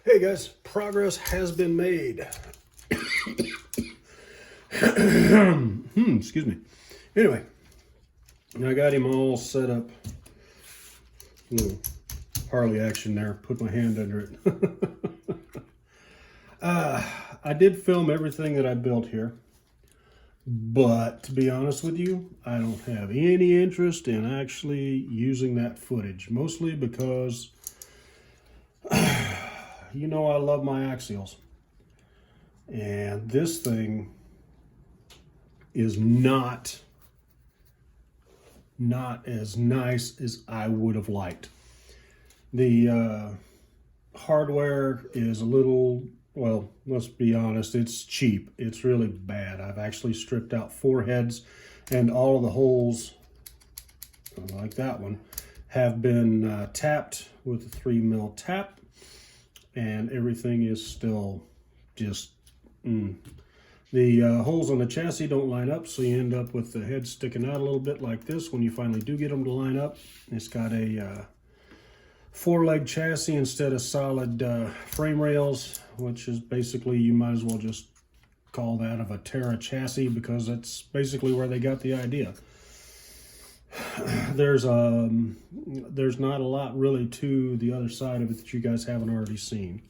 Hey guys, progress has been made. Excuse me. Anyway, I got him all set up. Little Harley action there. Put my hand under it. I did film everything that I built here. But to be honest with you, I don't have any interest in actually using that footage. Mostly because, you know, I love my axials. And this thing is not as nice as I would have liked. The hardware is a little, well, let's be honest, it's cheap. It's really bad. I've actually stripped out 4 heads, and all of the holes, like that one, have been tapped with a 3mm tap, and everything is still just The holes on the chassis don't line up, so you end up with the head sticking out a little bit like this when you finally do get them to line up. It's got a 4-leg chassis instead of solid frame rails, which is basically, you might as well just call that of a Terra chassis, because that's basically where they got the idea. There's not a lot really to the other side of it that you guys haven't already seen.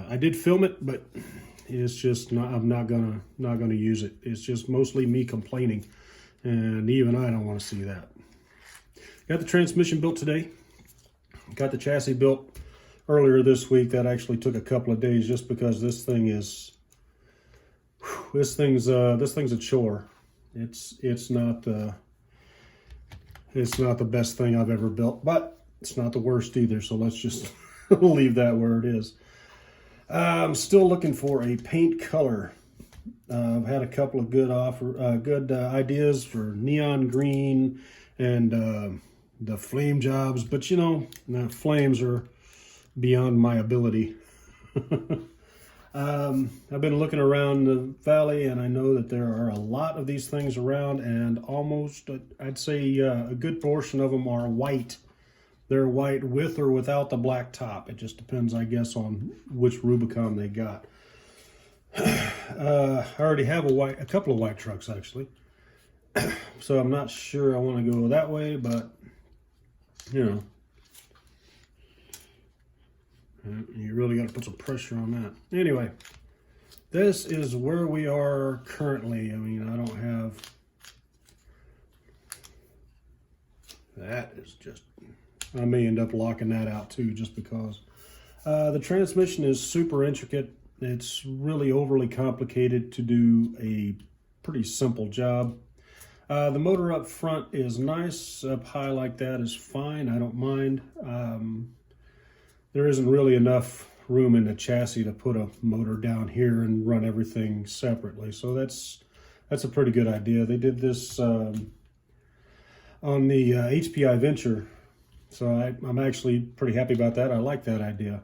I did film it, but it's just not, I'm not gonna use it. It's just mostly me complaining, and even I don't want to see that. Got the transmission built today. Got the chassis built earlier this week. That actually took a couple of days, just because this thing is, this thing's a chore. It's not the best thing I've ever built, but it's not the worst either. So let's just leave that where it is. I'm still looking for a paint color. I've had a couple of good ideas for neon green and the flame jobs, but you know, the flames are beyond my ability. I've been looking around the valley, and I know that there are a lot of these things around, and almost, I'd say a good portion of them are white. They're white with or without the black top. It just depends, I guess, on which Rubicon they got. I already have a couple of white trucks, actually. So I'm not sure I want to go that way, but, you know, you really got to put some pressure on that. Anyway, this is where we are currently. I mean, I don't have... That is just... I may end up locking that out too, just because. The transmission is super intricate. It's really overly complicated to do a pretty simple job. The motor up front is nice. Up high like that is fine. I don't mind. There isn't really enough room in the chassis to put a motor down here and run everything separately. So that's a pretty good idea. They did this on the HPI Venture. So I'm actually pretty happy about that. I like that idea.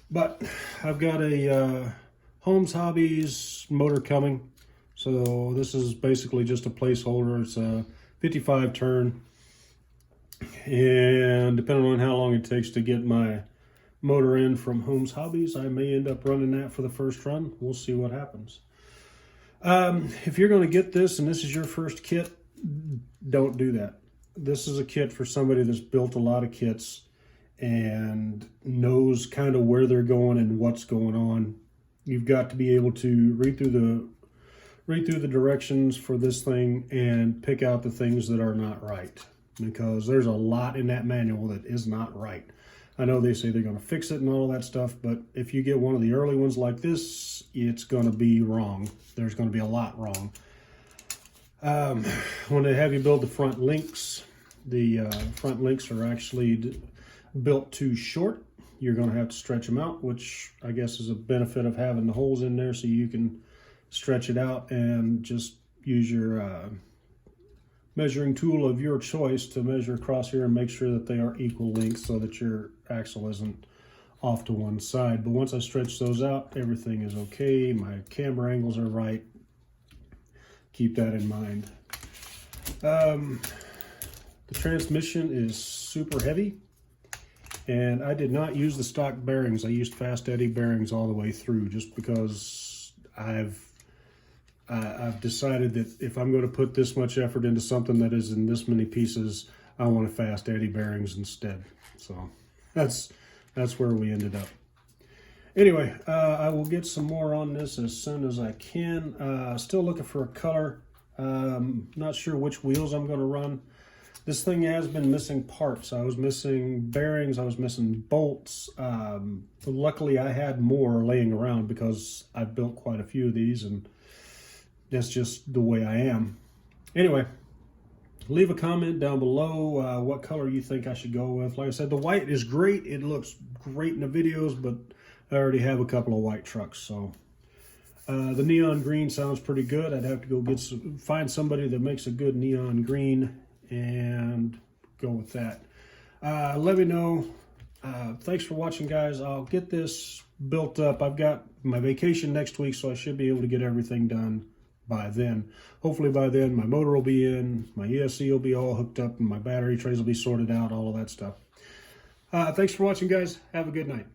But I've got a Holmes Hobbies motor coming. So this is basically just a placeholder. It's a 55 turn. And depending on how long it takes to get my motor in from Holmes Hobbies, I may end up running that for the first run. We'll see what happens. If you're going to get this and this is your first kit, don't do that. This is a kit for somebody that's built a lot of kits and knows kind of where they're going and what's going on. You've got to be able to read through the directions for this thing and pick out the things that are not right, because there's a lot in that manual that is not right. I know they say they're going to fix it and all that stuff, but if you get one of the early ones like this, it's going to be wrong. There's going to be a lot wrong. When they have you build the front links, the front links are actually built too short. You're going to have to stretch them out, which I guess is a benefit of having the holes in there, so you can stretch it out and just use your measuring tool of your choice to measure across here and make sure that they are equal lengths so that your axle isn't off to one side. But once I stretch those out, everything is okay. My camber angles are right. Keep that in mind. The transmission is super heavy. And I did not use the stock bearings. I used Fast Eddie bearings all the way through, just because I've decided that if I'm going to put this much effort into something that is in this many pieces, I want a Fast Eddie bearings instead. So that's where we ended up. Anyway, I will get some more on this as soon as I can. Still looking for a color. Not sure which wheels I'm going to run. This thing has been missing parts. I was missing bearings. I was missing bolts. Luckily, I had more laying around because I built quite a few of these, and that's just the way I am. Anyway, leave a comment down below what color you think I should go with. Like I said, the white is great. It looks great in the videos, but I already have a couple of white trucks, so the neon green sounds pretty good. I'd have to go find somebody that makes a good neon green and go with that. Let me know. Thanks for watching, guys. I'll get this built up. I've got my vacation next week, so I should be able to get everything done by then. Hopefully by then my motor will be in, my ESC will be all hooked up, and my battery trays will be sorted out, all of that stuff. Thanks for watching, guys. Have a good night.